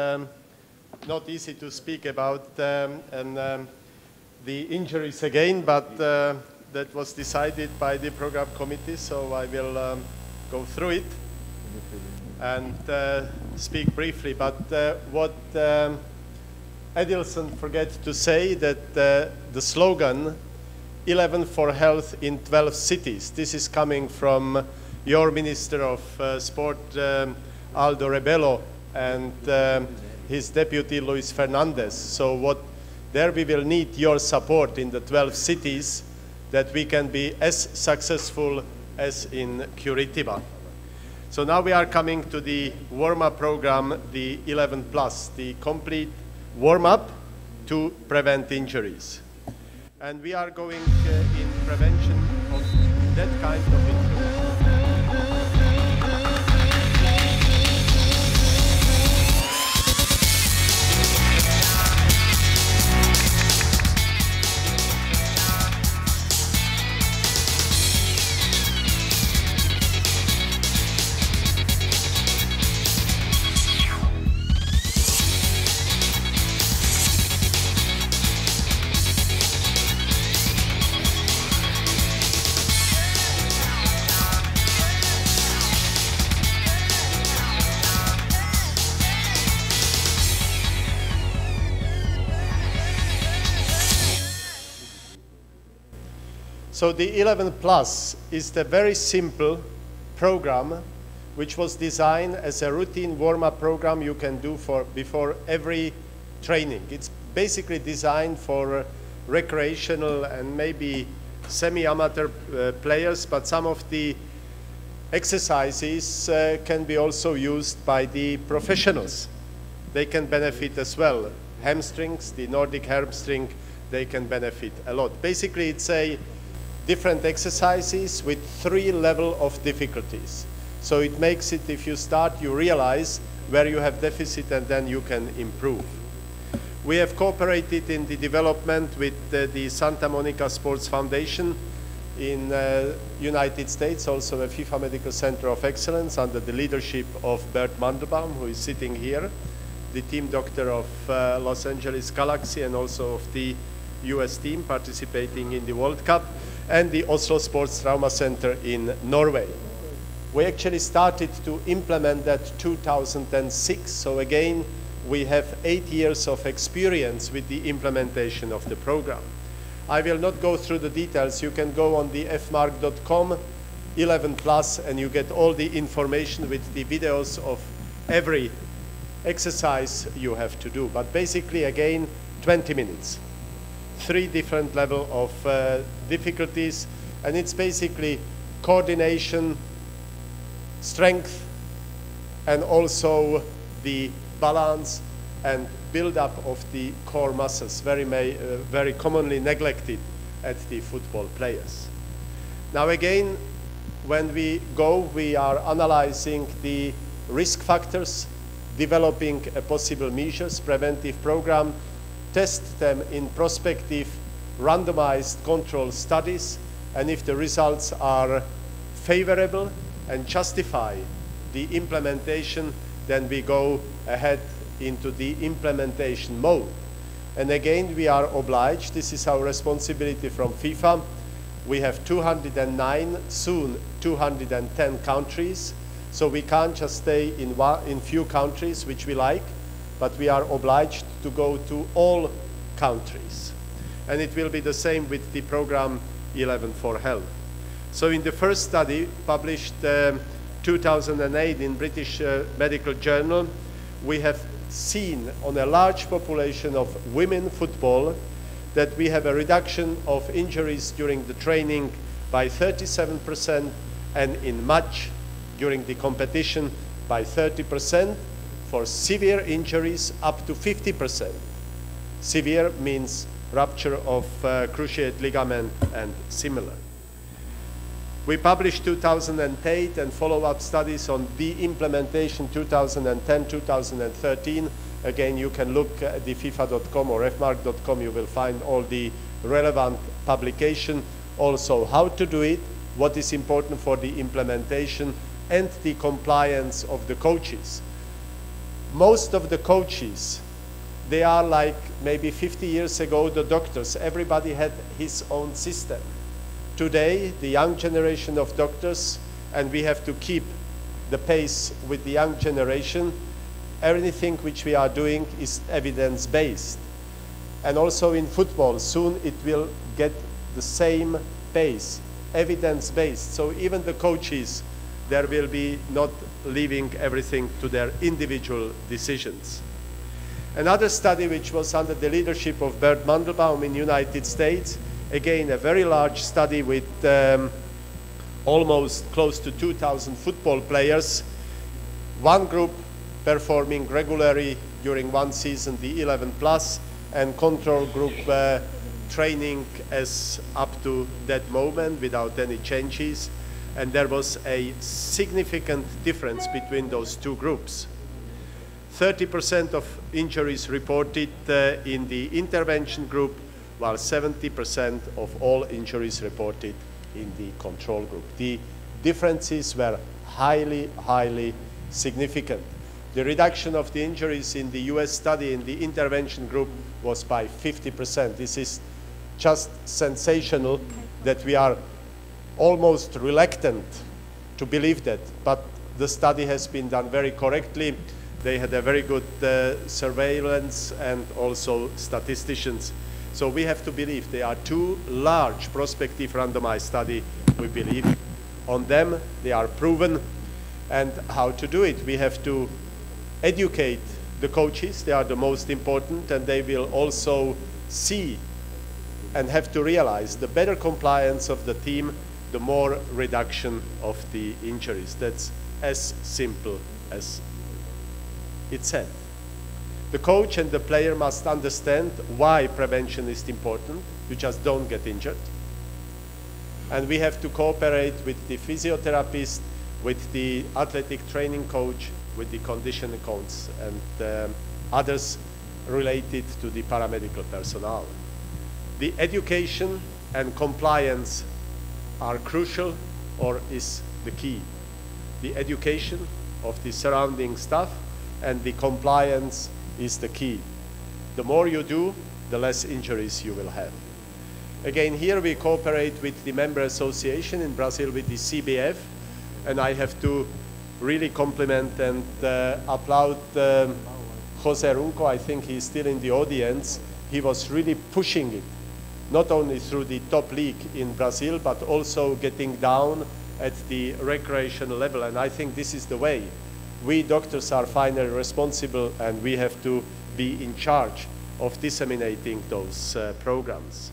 Not easy to speak about the injuries again, but that was decided by the program committee, so I will go through it and speak briefly. But what Edilson forgot to say, that the slogan 11 for Health in 12 cities, this is coming from your Minister of Sport, Aldo Rebelo, and his deputy Luis Fernandez. So there we will need your support in the 12 cities that we can be as successful as in Curitiba. So now we are coming to the warm-up program, the 11 plus, the complete warm-up to prevent injuries. And we are going in prevention of that kind of injuries. So the 11 Plus is the very simple program which was designed as a routine warm-up program you can do before every training. It's basically designed for recreational and maybe semi-amateur players, but some of the exercises can be also used by the professionals. They can benefit as well. Hamstrings, the Nordic hamstring, they can benefit a lot. Basically, it's a different exercises with 3 levels of difficulties. So it makes it, if you start, you realize where you have deficit and then you can improve. We have cooperated in the development with the Santa Monica Sports Foundation in United States, also a FIFA Medical Center of Excellence under the leadership of Bert Mandelbaum, who is sitting here, the team doctor of Los Angeles Galaxy and also of the US team participating in the World Cup, and the Oslo Sports Trauma Center in Norway. We actually started to implement that 2006, so again, we have 8 years of experience with the implementation of the program. I will not go through the details. You can go on the fmarc.com 11 plus and you get all the information with the videos of every exercise you have to do. But basically, again, 20 minutes. 3 different levels of difficulties, and it's basically coordination, strength, and also the balance and build-up of the core muscles, very commonly neglected at the football players. Now again, when we go, we are analyzing the risk factors, developing a possible measures, preventive program, test them in prospective randomized control studies, and if the results are favorable and justify the implementation, then we go ahead into the implementation mode. And again, we are obliged, this is our responsibility from FIFA. We have 209, soon 210 countries, so we can't just stay in few countries, which we like, but we are obliged to go to all countries. And it will be the same with the program 11 for Health. So in the first study, published 2008 in British Medical Journal, we have seen on a large population of women football that we have a reduction of injuries during the training by 37%, and in match during the competition by 30%. For severe injuries, up to 50%. Severe means rupture of cruciate ligament and similar. We published 2008 and follow-up studies on the implementation 2010, 2013. Again, you can look at the FIFA.com or F-Marc.com. You will find all the relevant publication. Also, how to do it, what is important for the implementation, and the compliance of the coaches. Most of the coaches, they are like maybe 50 years ago, the doctors. Everybody had his own system. Today, the young generation of doctors, and we have to keep the pace with the young generation, everything which we are doing is evidence-based. And also in football, soon it will get the same pace, evidence-based. So even the coaches, there will be not leaving everything to their individual decisions. Another study which was under the leadership of Bert Mandelbaum in the United States, again a very large study with almost close to 2,000 football players, one group performing regularly during one season the 11 plus, and control group training as up to that moment without any changes. And there was a significant difference between those two groups. 30% of injuries reported in the intervention group, while 70% of all injuries reported in the control group. The differences were highly, highly significant. The reduction of the injuries in the US study in the intervention group was by 50%. This is just sensational that we are almost reluctant to believe that, but the study has been done very correctly. They had a very good surveillance and also statisticians. So we have to believe they are two large prospective randomized studies. We believe on them, they are proven. And how to do it? We have to educate the coaches. They are the most important, and they will also see and have to realize the better compliance of the team, the more reduction of the injuries. That's as simple as it said. The coach and the player must understand why prevention is important. You just don't get injured. And we have to cooperate with the physiotherapist, with the athletic training coach, with the conditioning coach, and others related to the paramedical personnel. The education and compliance are crucial, or is the key. The education of the surrounding staff and the compliance is the key. The more you do, the less injuries you will have. Again, here we cooperate with the member association in Brazil with the CBF, and I have to really compliment and applaud Jose Runco. I think he's still in the audience. He was really pushing it, not only through the top league in Brazil, but also getting down at the recreational level. And I think this is the way. We doctors are finally responsible, and we have to be in charge of disseminating those programs.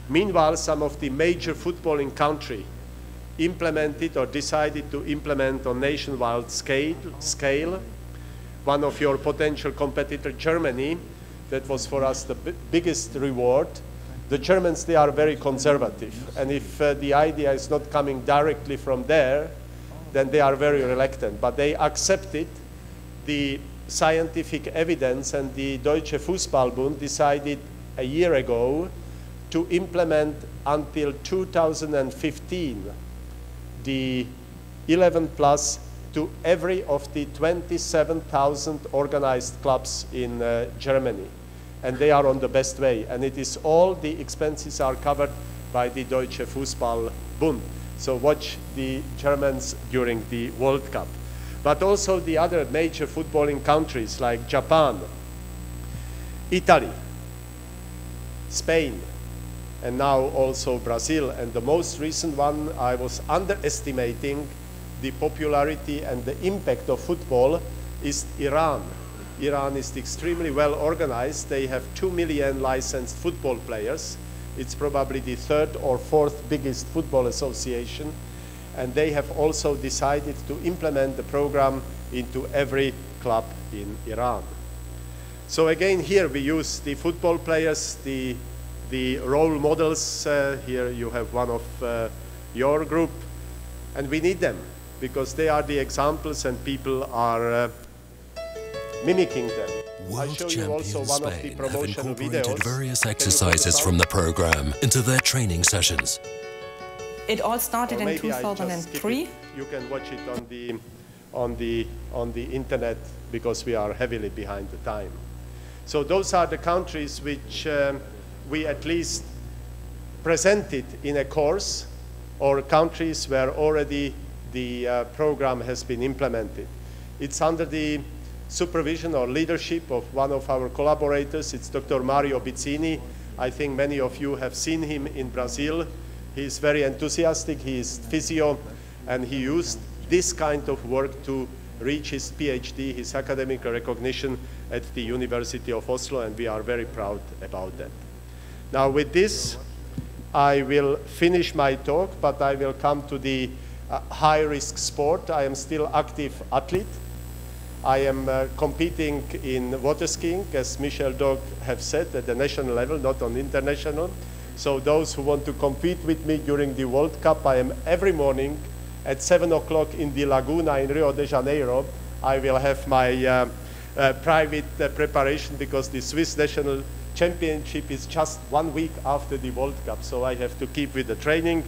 Meanwhile, some of the major footballing countries implemented or decided to implement on nationwide scale. One of your potential competitors, Germany, that was for us the biggest reward. The Germans, they are very conservative, and if the idea is not coming directly from there, then they are very reluctant. But they accepted the scientific evidence, and the Deutsche Fußballbund decided a year ago to implement until 2015 the 11 plus to every of the 27,000 organized clubs in Germany. And they are on the best way. And it is all the expenses are covered by the Deutsche Fußballbund. So watch the Germans during the World Cup. But also the other major footballing countries like Japan, Italy, Spain, and now also Brazil. And the most recent one, I was underestimating the popularity and the impact of football, is Iran. Iran is extremely well organized. They have 2 million licensed football players. It's probably the third or fourth biggest football association. And they have also decided to implement the program into every club in Iran. So again, here we use the football players, the role models. Here you have one of your group, and we need them because they are the examples and people are mimicking them. World champions Spain have incorporated various exercises from the program into their training sessions. It all started in 2003. You can watch it on the internet because we are heavily behind the time. So those are the countries which we at least presented in a course, or countries where already the program has been implemented. It's under the supervision or leadership of one of our collaborators. It's Dr. Mario Bizzini. I think many of you have seen him in Brazil. He's very enthusiastic. He is physio, and he used this kind of work to reach his PhD, his academic recognition at the University of Oslo, and we are very proud about that. Now with this, I will finish my talk, but I will come to the high-risk sport. I am still active athlete. I am competing in water skiing, as Michel Dog have said, at the national level, not on international. So those who want to compete with me during the World Cup, I am every morning at 7 o'clock in the Laguna in Rio de Janeiro. I will have my private preparation because the Swiss National Championship is just 1 week after the World Cup. So I have to keep with the training.